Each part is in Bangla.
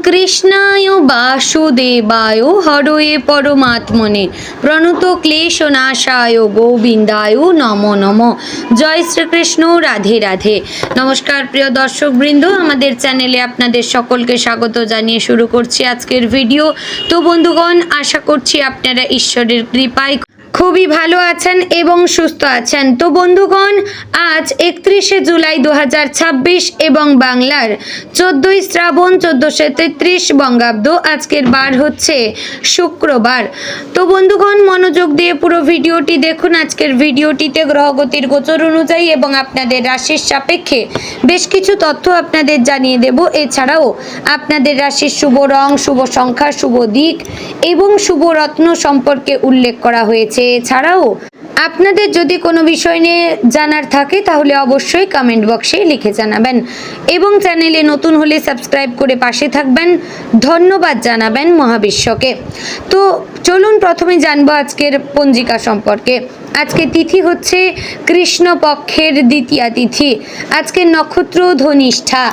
কৃষ্ণায় বাসুদেবায় হরয়ে পরমাত্মনে প্রণত ক্লেশনাশায় গোবিন্দায় নমো নমো। জয় শ্রীকৃষ্ণ, রাধে রাধে। নমস্কার প্রিয় দর্শকবৃন্দ, আমাদের চ্যানেলে আপনাদের সকলকে স্বাগত জানিয়ে শুরু করছি আজকের ভিডিও। তো বন্ধুগণ, আশা করছি আপনারা ঈশ্বরের কৃপায় খুবই ভালো আছেন এবং সুস্থ আছেন। তো বন্ধুগণ, আজ 31শে জুলাই 2026 এবং বাংলার 14ই শ্রাবণ 1433 বঙ্গাব্দ। আজকের বার হচ্ছে শুক্রবার। তো বন্ধুগণ, মনোযোগ দিয়ে পুরো ভিডিওটি দেখুন। আজকের ভিডিওটিতে গ্রহগতির গোচর অনুযায়ী এবং আপনাদের রাশির সাপেক্ষে বেশ কিছু তথ্য আপনাদের জানিয়ে দেব। এছাড়াও আপনাদের রাশির শুভ রং, শুভ সংখ্যা, শুভ দিক এবং শুভ রত্ন সম্পর্কে উল্লেখ করা হয়েছে। এছাড়াও আপনাদের যদি কোনো বিষয় নিয়ে জানার থাকে তাহলে অবশ্যই কমেন্ট বক্সে লিখে জানাবেন এবং চ্যানেলে নতুন হলে সাবস্ক্রাইব করে পাশে থাকবেন। ধন্যবাদ জানাবেন মহাবিশ্বকে। তো চলুন প্রথমে জানবো আজকের পঞ্জিকা সম্পর্কে। আজকে তিথি হচ্ছে কৃষ্ণপক্ষের দ্বিতীয়া তিথি। আজকের নক্ষত্র ধনিষ্ঠা।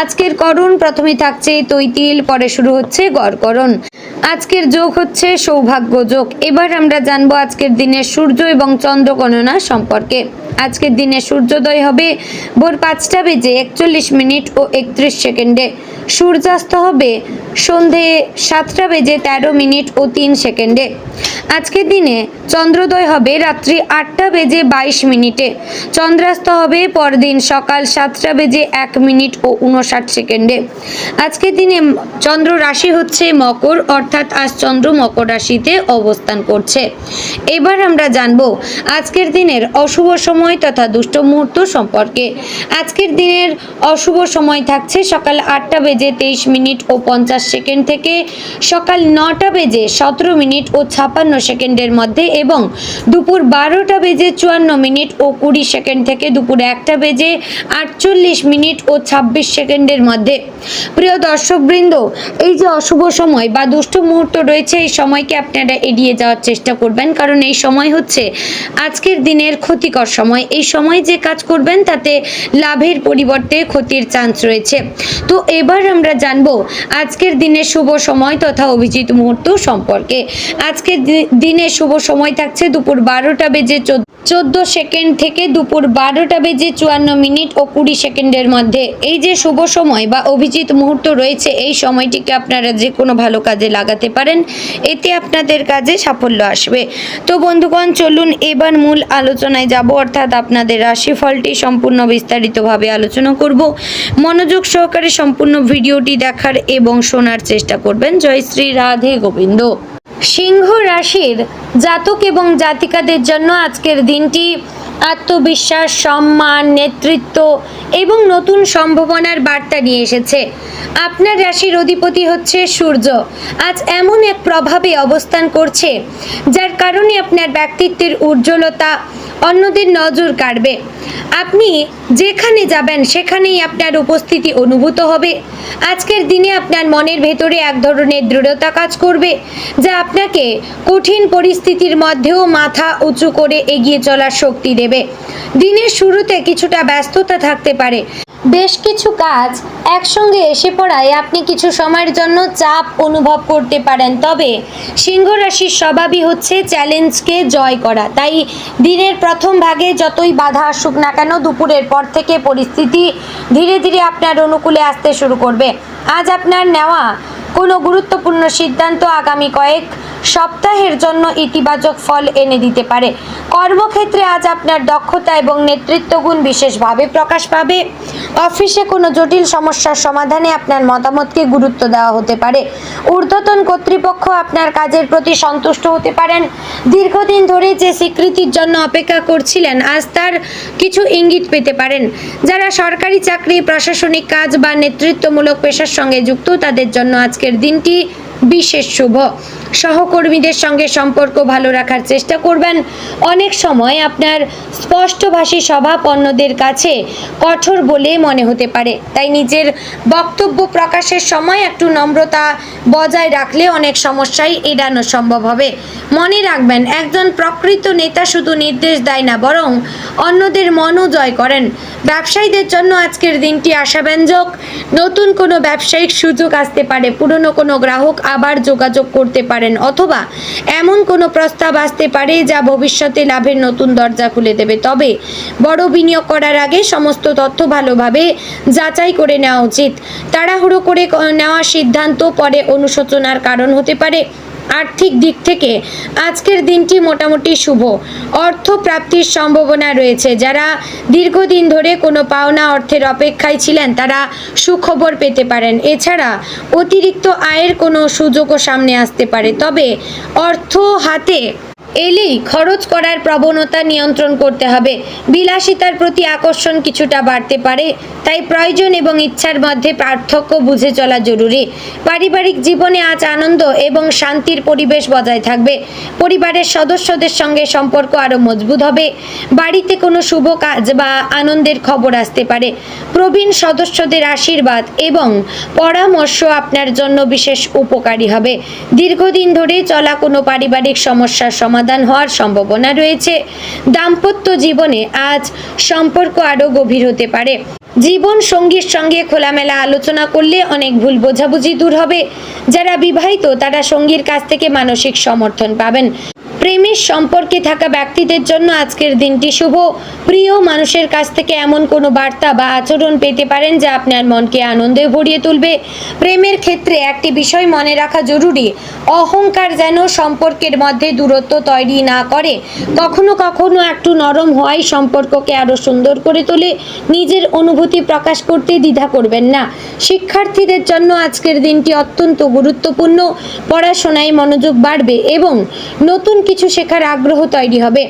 আজকের করণ প্রথমে থাকছে তৈতিল, পরে শুরু হচ্ছে গড়করণ। আজকের যোগ হচ্ছে সৌভাগ্য যোগ। এবার আমরা জানবো আজকের দিনের সূর্য এবং চন্দ্র গণনা সম্পর্কে। আজকের দিনে সূর্যোদয় হবে ভোর 5টা বেজে 41 মিনিট ও 31 সেকেন্ডে। সূর্যাস্ত হবে সন্ধে 7টা বেজে 13 মিনিট ও 3 সেকেন্ডে। আজকের দিনে চন্দ্রোদয় হবে রাত্রি 8টা বেজে 22 মিনিটে। চন্দ্রাস্ত হবে পরদিন সকাল 7টা বেজে 1 মিনিট ও 59 সেকেন্ডে। আজকের দিনে চন্দ্র রাশি হচ্ছে মকর, অর্থাৎ আজ চন্দ্র মকর রাশিতে অবস্থান করছে। এবার আমরা জানবো আজকের দিনের অশুভ সময় তথা দুষ্ট মুহূর্ত সম্পর্কে। আজকের দিনের অশুভ সময় থাকছে সকাল 8টা বেজে 23 মিনিট ও 50 সেকেন্ড থেকে সকাল 9টা বেজে 17 মিনিট ও 56 সেকেন্ডের মধ্যে এবং দুপুর 12টা বেজে 54 মিনিট ও 20 সেকেন্ড থেকে দুপুর 1টা বেজে 48 মিনিট ও 26 সেকেন্ডের মধ্যে। প্রিয় দর্শকবৃন্দ, এই যে অশুভ সময় বা দুষ্ট মুহূর্ত রয়েছে, এই সময়কে আপনারা এড়িয়ে যাওয়ার চেষ্টা করবেন, কারণ এই সময় হচ্ছে আজকের দিনের ক্ষতিকর সময়। এই সময় যে কাজ করবেন তাতে লাভের পরিবর্তে ক্ষতির চান্স রয়েছে। তো এবার আমরা জানবো আজকের দিনের শুভ সময় তথা অভিজিৎ মুহূর্ত সম্পর্কে। আজকের দিনে শুভ সময় থাকছে দুপুর 12টা বেজে 14 সেকেন্ড থেকে দুপুর 12টা বেজে 54 মিনিট ও 20 সেকেন্ডের মধ্যে। এই যে শুভ সময় বা অভিজিৎ মুহূর্ত রয়েছে, এই সময়টিকে আপনারা যে কোনো ভালো কাজে লাগাতে পারেন, এতে আপনাদের কাজে সাফল্য আসবে। তো বন্ধুগণ, চলুন এবার মূল আলোচনায় যাব, অর্থাৎ আপনাদের রাশিফলটি সম্পূর্ণ বিস্তারিতভাবে আলোচনা করব। মনোযোগ সহকারে সম্পূর্ণ ভিডিওটি দেখার এবং শোনার চেষ্টা করবেন। জয় শ্রী রাধে গোবিন্দ। সিংহ রাশির জাতক এবং জাতিকাদের জন্য আজকের দিনটি আত্মবিশ্বাস, সম্মান, নেতৃত্ব এবং নতুন সম্ভাবনার বার্তা নিয়ে এসেছে। আপনার রাশির অধিপতি হচ্ছে সূর্য। আজ এমন এক প্রভাবে অবস্থান করছে যার কারণে আপনার ব্যক্তিত্বের উজ্জ্বলতা অন্যদের নজর কাড়বে। আপনি যেখানে যাবেন সেখানেই আপনার উপস্থিতি অনুভূত হবে। আজকের দিনে আপনার মনের ভেতরে এক ধরনের দৃঢ়তা কাজ করবে, যা আপনাকে কঠিন পরিস্থিতির মধ্যেও মাথা উঁচু করে এগিয়ে চলার শক্তি দেবে। দিনের শুরুতে কিছুটা ব্যস্ততা থাকতে পারে। বেশ কিছু কাজ একসঙ্গে এসে পড়ায় আপনি কিছু সময়ের জন্য চাপ অনুভব করতে পারেন। তবে সিংহ রাশির স্বভাবই হচ্ছে চ্যালেঞ্জকে জয় করা। তাই দিনের প্রথম ভাগে যতই বাধা আসুক না কেন, দুপুরের পর থেকে পরিস্থিতি ধীরে ধীরে আপনার অনুকূলে আসতে শুরু করবে। আজ আপনার নেওয়া কোনো গুরুত্বপূর্ণ সিদ্ধান্ত আগামী কয়েক সপ্তাহের জন্য ইতিবাচক ফল এনে দিতে পারে। কর্মক্ষেত্রে আজ আপনার দক্ষতা এবং নেতৃত্ব গুণ বিশেষভাবে প্রকাশ পাবে। অফিসে কোনো জটিল সমস্যার সমাধানে আপনার মতামতকে গুরুত্ব দেওয়া হতে পারে। ঊর্ধ্বতন কর্তৃপক্ষ আপনার কাজের প্রতি সন্তুষ্ট হতে পারেন। দীর্ঘদিন ধরে যে স্বীকৃতির জন্য অপেক্ষা করছিলেন, আজ তার কিছু ইঙ্গিত পেতে পারেন। যারা সরকারি চাকরি, প্রশাসনিক কাজ বা নেতৃত্বমূলক পেশার সঙ্গে যুক্ত, তাদের জন্য আজকের দিনটি বিশেষ শুভ। সহকর্মীদের সঙ্গে সম্পর্ক ভালো রাখার চেষ্টা করবেন। অনেক সময় আপনার স্পষ্টভাষী স্বভাব অন্যদের কাছে কঠোর বলে মনে হতে পারে, তাই নিজের বক্তব্য প্রকাশের সময় একটু নম্রতা বজায় রাখলে অনেক সমস্যাই এড়ানো সম্ভব হবে। মনে রাখবেন, একজন প্রকৃত নেতা শুধু নির্দেশ দেয় না, বরং অন্যদের মনও জয় করেন। ব্যবসায়ীদের জন্য আজকের দিনটি আশাব্যঞ্জক। নতুন কোনো ব্যবসায়িক সুযোগ আসতে পারে, পুরনো কোনো গ্রাহক আবার যোগাযোগ করতে পারেন, অথবা এমন কোনো প্রস্তাব আসতে পারে যা ভবিষ্যতে লাভের নতুন দরজা খুলে দেবে। তবে বড় বিনিয়োগ করার আগে সমস্ত তথ্য ভালোভাবে যাচাই করে নেওয়া উচিত। তাড়াহুড়ো করে নেওয়া সিদ্ধান্ত পরে অনুশোচনার কারণ হতে পারে। আর্থিক দিক থেকে আজকের দিনটি মোটামুটি শুভ। অর্থ প্রাপ্তির সম্ভাবনা রয়েছে। যারা দীর্ঘদিন ধরে কোনো পাওনা অর্থের অপেক্ষায় ছিলেন তারা সুখবর পেতে পারেন। এছাড়া অতিরিক্ত আয়ের কোনো সুযোগও সামনে আসতে পারে। তবে অর্থ হাতে এলেই খরচ করার প্রবণতা নিয়ন্ত্রণ করতে হবে। বিলাসিতার প্রতি আকর্ষণ কিছুটা বাড়তে পারে, তাই প্রয়োজন এবং ইচ্ছার মধ্যে পার্থক্য বুঝে চলা জরুরি। পারিবারিক জীবনে আজ আনন্দ এবং শান্তির পরিবেশ বজায় থাকবে। পরিবারের সদস্যদের সঙ্গে সম্পর্ক আরও মজবুত হবে। বাড়িতে কোনো শুভ কাজ বা আনন্দের খবর আসতে পারে। প্রবীণ সদস্যদের আশীর্বাদ এবং পরামর্শ আপনার জন্য বিশেষ উপকারী হবে। দীর্ঘদিন ধরে চলা কোনো পারিবারিক সমস্যার সমাধান হওয়ার সম্ভাবনা রয়েছে। দাম্পত্য জীবনে আজ সম্পর্ক আরও গভীর হতে পারে। জীবন সঙ্গীর সঙ্গে খোলামেলা আলোচনা করলে অনেক ভুল বোঝাবুঝি দূর হবে। যারা বিবাহিত তারা সঙ্গীর কাছ থেকে মানসিক সমর্থন পাবেন। প্রেমের সম্পর্কে থাকা ব্যক্তিদের জন্য আজকের দিনটি শুভ। প্রিয় মানুষের কাছ থেকে এমন কোনো বার্তা বা আচরণ পেতে পারেন যা আপনার মনকে আনন্দে ভরিয়ে তুলবে। প্রেমের ক্ষেত্রে একটি বিষয় মনে রাখা জরুরি, অহংকার যেন সম্পর্কের মধ্যে দূরত্ব তৈরি না করে। কখনো কখনো একটু নরম হওয়াই সম্পর্ককে আরও সুন্দর করে তোলে। নিজের অনুভূতি প্রকাশ করতে দ্বিধা করবেন না। শিক্ষার্থীদের জন্য আজকের দিনটি অত্যন্ত গুরুত্বপূর্ণ। পড়াশোনায় মনোযোগ বাড়বে এবং নতুন কিছু শেখার আগ্রহ তৈরি হবে।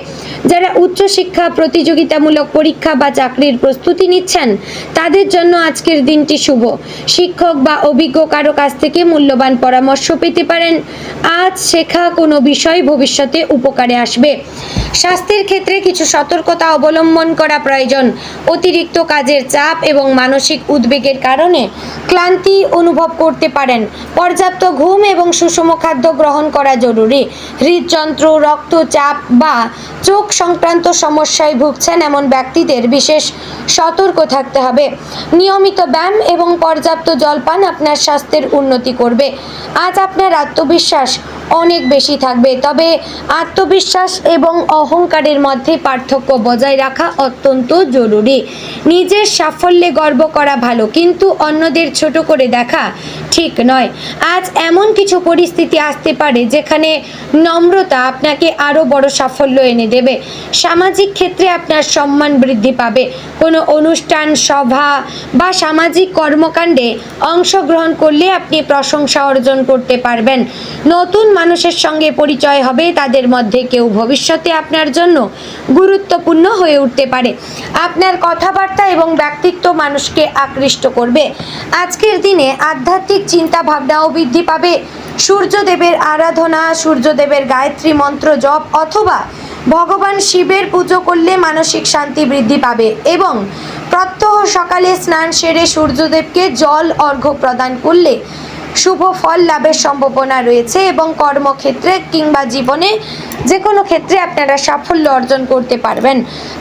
যারা উচ্চশিক্ষা, প্রতিযোগিতামূলক পরীক্ষা বা চাকরির প্রস্তুতি নিচ্ছেন তাদের জন্য আজকের দিনটি শুভ। শিক্ষক বা অভিজ্ঞ কারো কাছ থেকে মূল্যবান পরামর্শ পেতে পারেন। আজ শেখা কোনো বিষয় ভবিষ্যতে উপকারে আসবে। স্বাস্থ্যের ক্ষেত্রে কিছু সতর্কতা অবলম্বন করা প্রয়োজন। অতিরিক্ত কাজের চাপ এবং মানসিক উদ্বেগের কারণে ক্লান্তি অনুভব করতে পারেন। পর্যাপ্ত ঘুম এবং সুষম খাদ্য গ্রহণ করা জরুরি। হৃদযন্ত্র, রক্তচাপ বা চোখ সংক্রান্ত সমস্যায় ভুগছেন এমন ব্যক্তিদের বিশেষ সতর্ক থাকতে হবে। নিয়মিত ব্যায়াম এবং পর্যাপ্ত জলপান আপনার স্বাস্থ্যের উন্নতি করবে। আজ আপনার আত্মবিশ্বাস অনেক বেশি থাকবে, তবে আত্মবিশ্বাস এবং অহংকারের মধ্যে পার্থক্য বজায় রাখা অত্যন্ত জরুরি। নিজের সাফল্যে গর্ব করা ভালো, কিন্তু অন্যদের ছোট করে দেখা ঠিক নয়। আজ এমন কিছু পরিস্থিতি আসতে পারে যেখানে নম্রতা আপনাকে আরও বড় সাফল্য এনে দেবে। সামাজিক ক্ষেত্রে আপনার সম্মান বৃদ্ধি পাবে। কোনো অনুষ্ঠান, সভা বা সামাজিক কর্মকাণ্ডে অংশগ্রহণ করলে আপনি প্রশংসা অর্জন করতে পারবেন। নতুন মানুষের সঙ্গে পরিচয় হবে, তাদের মধ্যে কেউ ভবিষ্যতে আপনার জন্য গুরুত্বপূর্ণ হয়ে উঠতে পারে। আপনার কথাবার্তা এবং ব্যক্তিত্ব মানুষকে আকৃষ্ট করবে। আজকের দিনে আধ্যাত্মিক চিন্তা ভাবনাও বৃদ্ধি পাবে। সূর্যদেবের আরাধনা, সূর্যদেবের গায়ত্রী মন্ত্র জপ অথবা ভগবান শিবের পুজো করলে মানসিক শান্তি বৃদ্ধি পাবে এবং প্রত্যহ সকালে স্নান সেরে সূর্যদেবকে জল অর্ঘ্য প্রদান করলে শুভ ফল লাভের সম্ভাবনা রয়েছে এবং কর্মক্ষেত্রে কিংবা জীবনে যে কোনো ক্ষেত্রে আপনারা সাফল্য অর্জন করতে পারবেন।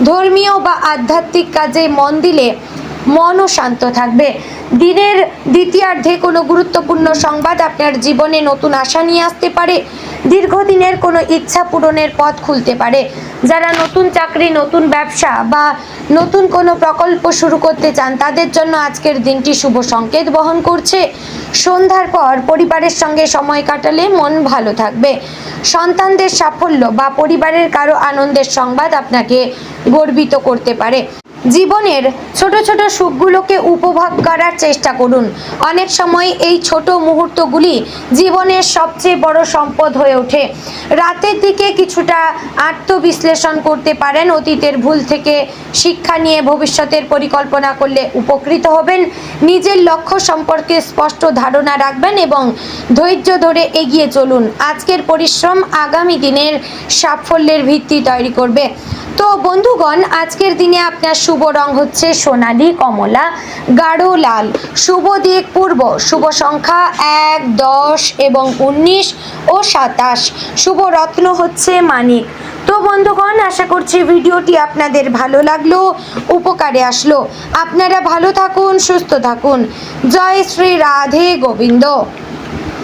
ধর্মীয় বা আধ্যাত্মিক কাজে মন দিলে মনও শান্ত থাকবে। দিনের দ্বিতীয়ার্ধে কোনো গুরুত্বপূর্ণ সংবাদ আপনার জীবনে নতুন আশা নিয়ে আসতে পারে। দীর্ঘদিনের কোনো ইচ্ছা পূরণের পথ খুলতে পারে। যারা নতুন চাকরি, নতুন ব্যবসা বা নতুন কোনো প্রকল্প শুরু করতে চান তাদের জন্য আজকের দিনটি শুভ সংকেত বহন করছে। সন্ধ্যার পর পরিবারের সঙ্গে সময় কাটালে মন ভালো থাকবে। সন্তানদের সাফল্য বা পরিবারের কারো আনন্দের সংবাদ আপনাকে গর্বিত করতে পারে। জীবনের ছোট ছোট সুখগুলোকে উপভোগ করার চেষ্টা করুন। অনেক সময় এই ছোট মুহূর্তগুলি জীবনের সবচেয়ে বড় সম্পদ হয়ে ওঠে। রাতের দিকে কিছুটা আত্মবিশ্লেষণ করতে পারেন। অতীতের ভুল থেকে শিক্ষা নিয়ে ভবিষ্যতের পরিকল্পনা করলে উপকৃত হবেন। নিজের লক্ষ্য সম্পর্কে স্পষ্ট ধারণা রাখবেন এবং ধৈর্য ধরে এগিয়ে চলুন। আজকের পরিশ্রম আগামী দিনের সাফল্যের ভিত্তি তৈরি করবে। তো বন্ধুগণ, আজকের দিনে আপনার শুভ রং হচ্ছে সোনালী, কমলা, গাঢ় লাল। শুভ দিক পূর্ব। শুভ সংখ্যা 1, 10 এবং 19 ও 27। শুভ রত্ন হচ্ছে মানিক। তো বন্ধুগণ, আশা করছি ভিডিওটি আপনাদের ভালো লাগলো, উপকারে আসলো। আপনারা ভালো থাকুন, সুস্থ থাকুন। জয় শ্রী রাধে গোবিন্দ।